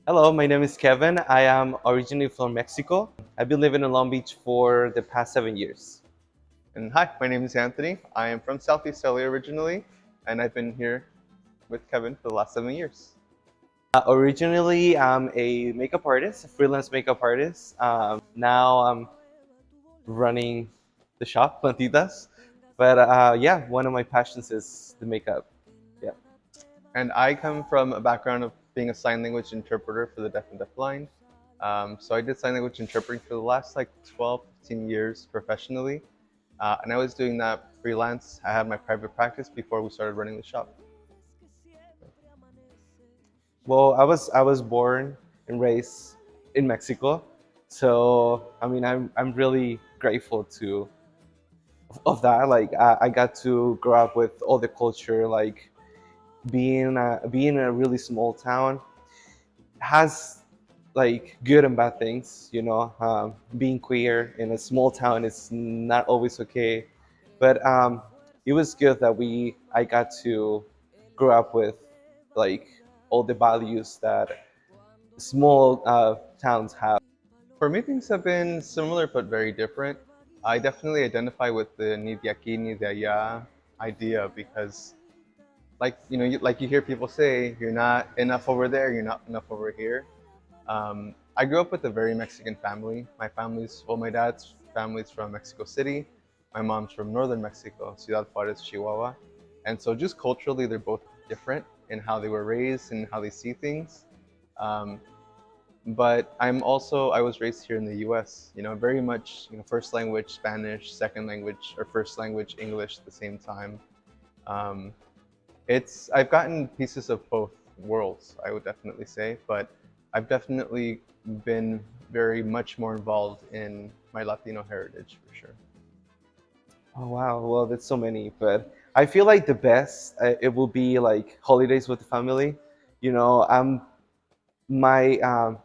Hello, my name is Kevin. I am originally from Mexico. I've been living in Long Beach for the past 7 years. And hi, my name is Anthony. I am from Southeast LA originally, and I've been here with Kevin for the last 7 years. Originally, I'm a makeup artist, a freelance makeup artist. Now I'm running the shop, Plantitas. But yeah, one of my passions is the makeup. Yeah. And I come from a background of being a sign language interpreter for the deaf and deafblind. So I did sign language interpreting for the last like 12, 15 years professionally. And I was doing that freelance. I had my private practice before we started running the shop. Well, I was born and raised in Mexico, so I mean I'm really grateful to of that. Like I got to grow up with all the culture, like being in a really small town has like good and bad things, being queer in a small town is not always okay, but it was good that we I got to grow up with like all the values that small towns have. For me, things have been similar but very different. I definitely identify with the ni de aquí ni de allá idea because like you hear people say, you're not enough over there, you're not enough over here. I grew up with a very Mexican family. My dad's family's from Mexico City. My mom's from northern Mexico, Ciudad Juarez, Chihuahua. And so just culturally, they're both different in how they were raised and how they see things. Um, but I was raised here in the US, very much, first language Spanish, second language, or first language English at the same time. Um, I've gotten pieces of both worlds, I would definitely say, but I've definitely been very much more involved in my Latino heritage for sure. Oh wow, well that's so many, but I feel like the best it will be like holidays with the family. I'm my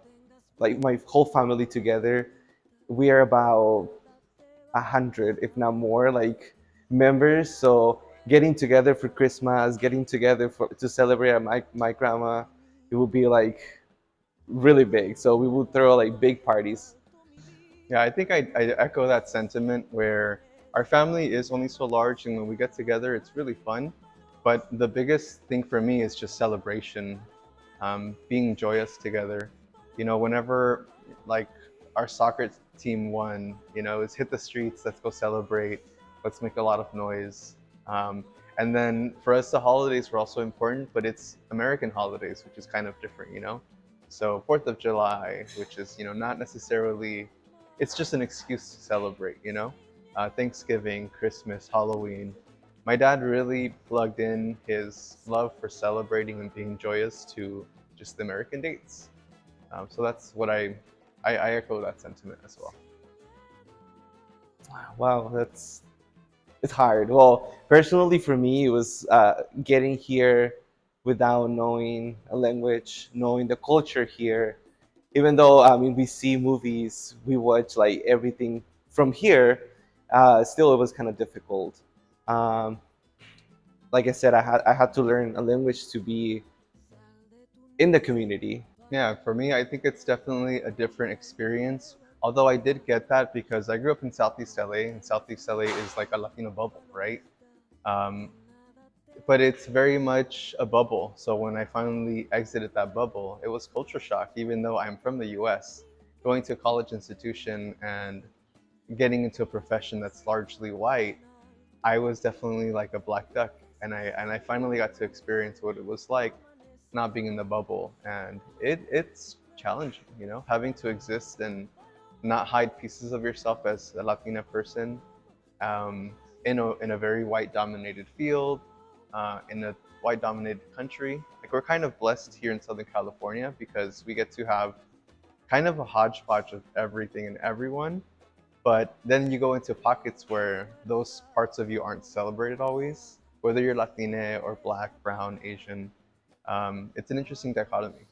like my whole family together. We are about 100, if not more, like members. So getting together for Christmas, getting together to celebrate my grandma, it will be like really big. So we will throw like big parties. Yeah, I think I echo that sentiment where our family is only so large, and when we get together, it's really fun. But the biggest thing for me is just celebration, being joyous together. Whenever like our soccer team won, it's hit the streets, let's go celebrate, let's make a lot of noise. And then for us, the holidays were also important, but it's American holidays, which is kind of different. So Fourth of July, which is not necessarily, it's just an excuse to celebrate. Thanksgiving, Christmas, Halloween. My dad really plugged in his love for celebrating and being joyous to just the American dates. So that's what I echo that sentiment as well. Wow, it's hard. Well, personally for me, it was getting here without knowing a language, knowing the culture here. Even though I mean we see movies, we watch like everything from here, still it was kind of difficult. Um, like I said, I had to learn a language to be in the community. Yeah, for me, I think it's definitely a different experience. Although I did get that because I grew up in Southeast LA, and Southeast LA is like a Latino bubble, right? Um, but it's very much a bubble. So when I finally exited that bubble, it was culture shock, even though I'm from the US. Going to a college institution and getting into a profession that's largely white, I was definitely like a black duck. And I finally got to experience what it was like not being in the bubble. And it's challenging, having to exist and not hide pieces of yourself as a Latina person um, in a very white dominated field, in a white dominated country. Like we're kind of blessed here in Southern California because we get to have kind of a hodgepodge of everything and everyone. But then you go into pockets where those parts of you aren't celebrated always, whether you're Latina or Black, Brown, Asian. It's an interesting dichotomy.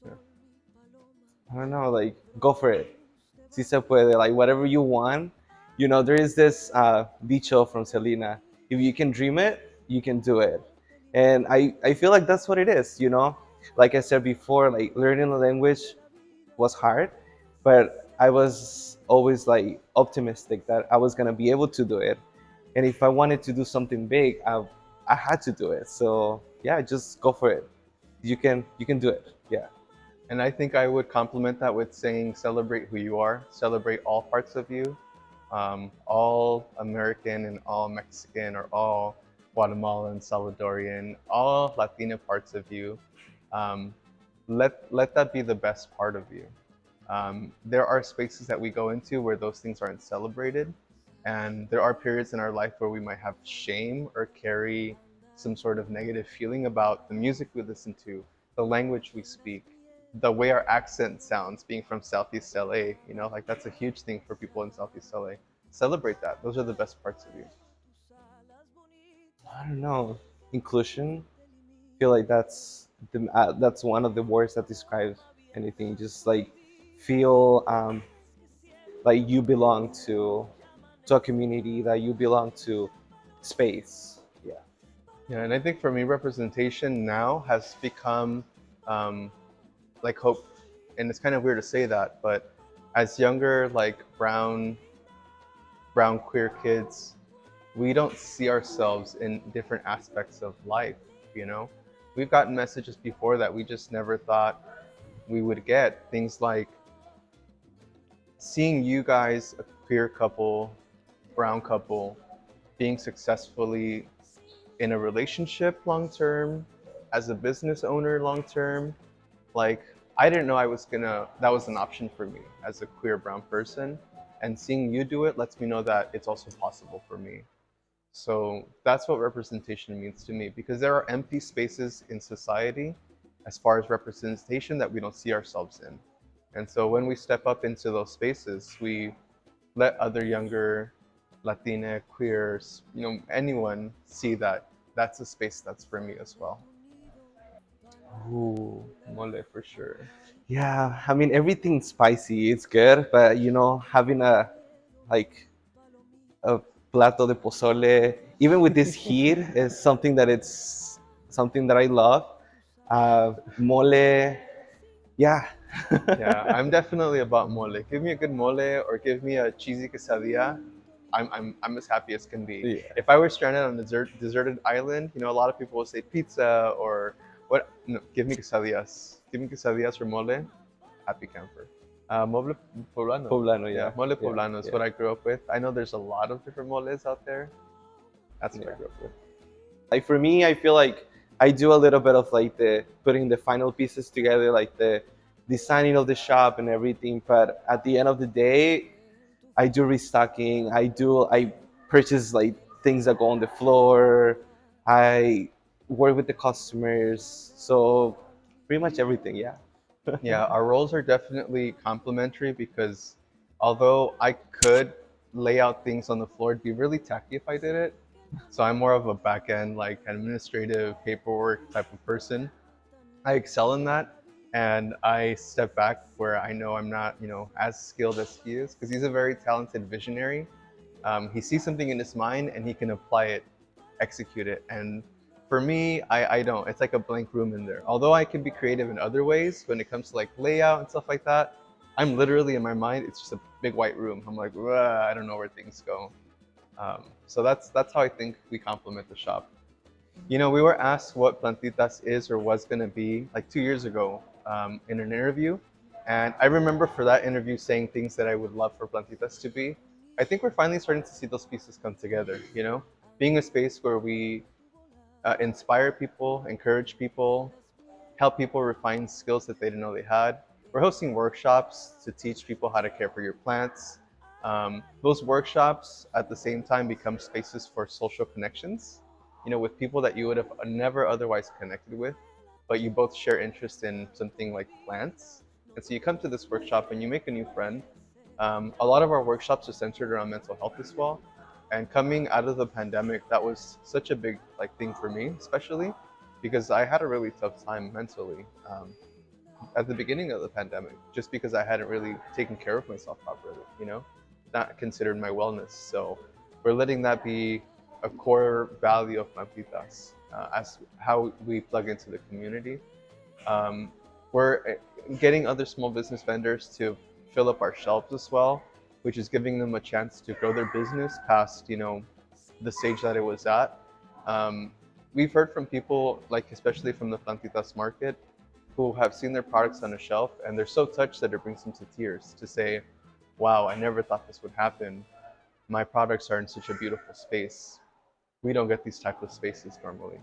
Yeah. I don't know, like go for it. Si se puede, like whatever you want. There is this dicho from Selena. If you can dream it, you can do it. And I feel like that's what it is. like I said before, like learning a language was hard, but I was always like optimistic that I was gonna be able to do it. And if I wanted to do something big, I had to do it. So yeah, just go for it. You can do it. Yeah. And I think I would complement that with saying celebrate who you are, celebrate all parts of you, all American and all Mexican or all Guatemalan, Salvadorian, all Latina parts of you. Um, let that be the best part of you. There are spaces that we go into where those things aren't celebrated, and there are periods in our life where we might have shame or carry some sort of negative feeling about the music we listen to, the language we speak, the way our accent sounds being from Southeast LA. Like that's a huge thing for people in Southeast LA. Celebrate that. Those are the best parts of you. I don't know. Inclusion. I feel like that's one of the words that describes anything. Just like feel like you belong to a community, that you belong to space. Yeah. Yeah, and I think for me, representation now has become um, like hope, and it's kind of weird to say that, but as younger, like brown queer kids, we don't see ourselves in different aspects of life. You know, we've gotten messages before that we just never thought we would get. Things like seeing you guys, a queer couple, brown couple, being successfully in a relationship long term, as a business owner long term. Like, I didn't know that was an option for me as a queer brown person. And seeing you do it lets me know that it's also possible for me. So that's what representation means to me, because there are empty spaces in society as far as representation that we don't see ourselves in. And so when we step up into those spaces, we let other younger Latina, queers, anyone see that that's a space that's for me as well. Ooh. Mole for sure. Yeah, I mean everything spicy, it's good, but having like a plato de pozole, even with this heat, is something that I love. Mole, yeah. Yeah, I'm definitely about mole. Give me a good mole or give me a cheesy quesadilla. I'm as happy as can be. Yeah. If I were stranded on a deserted island, a lot of people will say pizza or what? No, give me quesadillas. Give me quesadillas or mole. Happy camper. Mole poblano. Poblano, Yeah, yeah, mole yeah, poblano is yeah, what I grew up with. I know there's a lot of different moles out there. That's what I yeah. grew up with. Like for me, I feel like I do a little bit of like the putting the final pieces together, like the designing of the shop and everything. But at the end of the day, I do restocking. I purchase like things that go on the floor. I work with the customers. So pretty much everything. Yeah. Yeah, our roles are definitely complementary because although I could lay out things on the floor, it'd be really tacky if I did it. So I'm more of a back end, like administrative paperwork type of person. I excel in that, and I step back where I know I'm not, as skilled as he is, because he's a very talented visionary. He sees something in his mind and he can apply it, execute it. And for me, I don't. It's like a blank room in there. Although I can be creative in other ways when it comes to like layout and stuff like that, I'm literally in my mind, it's just a big white room. I'm like, I don't know where things go. So that's how I think we complement the shop. We were asked what Plantitas is or was going to be like 2 years ago in an interview. And I remember for that interview saying things that I would love for Plantitas to be. I think we're finally starting to see those pieces come together, being a space where we inspire people, encourage people, help people refine skills that they didn't know they had. We're hosting workshops to teach people how to care for your plants. Those workshops at the same time become spaces for social connections, with people that you would have never otherwise connected with, but you both share interest in something like plants. And so you come to this workshop and you make a new friend. A lot of our workshops are centered around mental health as well. And coming out of the pandemic, that was such a big thing for me, especially because I had a really tough time mentally at the beginning of the pandemic, just because I hadn't really taken care of myself properly, not considered my wellness. So we're letting that be a core value of Mampitas as how we plug into the community. Um, we're getting other small business vendors to fill up our shelves as well, which is giving them a chance to grow their business past, the stage that it was at. Um, we've heard from people, like especially from the Plantitas market, who have seen their products on a shelf and they're so touched that it brings them to tears to say, wow, I never thought this would happen. My products are in such a beautiful space. We don't get these type of spaces normally.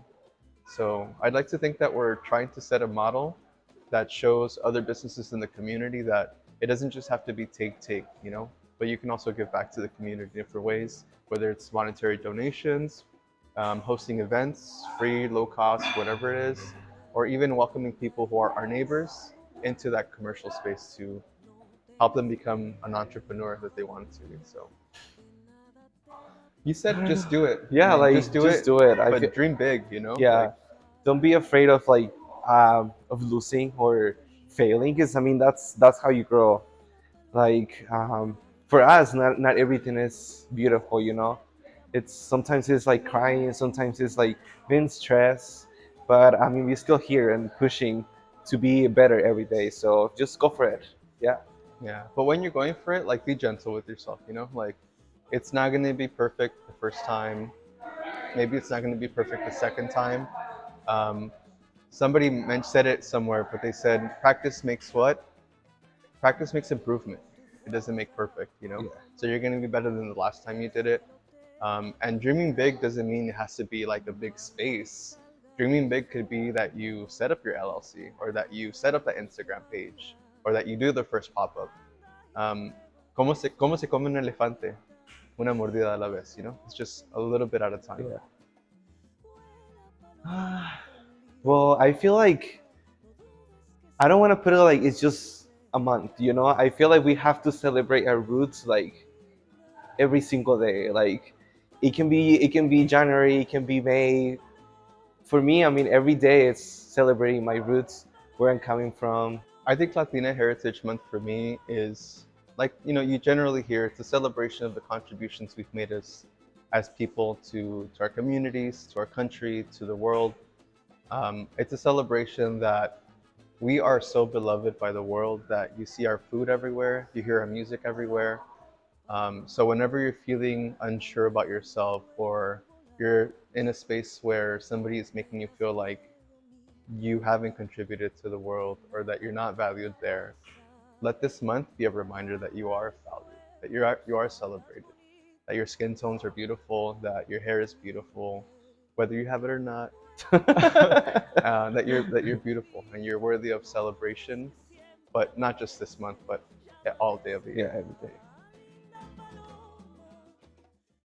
So I'd like to think that we're trying to set a model that shows other businesses in the community that it doesn't just have to be take, but you can also give back to the community in different ways, whether it's monetary donations, hosting events, free, low cost, whatever it is, or even welcoming people who are our neighbors into that commercial space to help them become an entrepreneur that they want to be. So you said just do it, Yeah, like just like do just it, do it. I feel, but dream big, yeah, like don't be afraid of like of losing or failing, because I mean that's how you grow. Like for us, not everything is beautiful, you know. It's sometimes it's like crying, sometimes it's like being stressed, but I mean we're still here and pushing to be better every day. So just go for it. Yeah. yeah. But when you're going for it, like be gentle with yourself, like it's not going to be perfect the first time. Maybe it's not going to be perfect the second time. Um, somebody said it somewhere, but they said practice makes what? Practice makes improvement. It doesn't make perfect. Yeah. So you're going to be better than the last time you did it. And dreaming big doesn't mean it has to be like a big space. Dreaming big could be that you set up your LLC, or that you set up the Instagram page, or that you do the first pop up. Um, cómo se come un elefante? Una mordida a la vez. It's just a little bit at a time. Yeah. Well, I feel like I don't want to put it like it's just a month, you know? I feel like we have to celebrate our roots like every single day. Like it can be January, it can be May. For me, I mean every day it's celebrating my roots, where I'm coming from. I think Latina Heritage Month for me is like, you generally hear it's a celebration of the contributions we've made as people to our communities, to our country, to the world. It's a celebration that we are so beloved by the world that you see our food everywhere, you hear our music everywhere. So whenever you're feeling unsure about yourself, or you're in a space where somebody is making you feel like you haven't contributed to the world, or that you're not valued there, let this month be a reminder that you are valued, that you are celebrated, that your skin tones are beautiful, that your hair is beautiful, whether you have it or not. That you're beautiful and you're worthy of celebration, but not just this month, but all day of the Yeah, year. every day.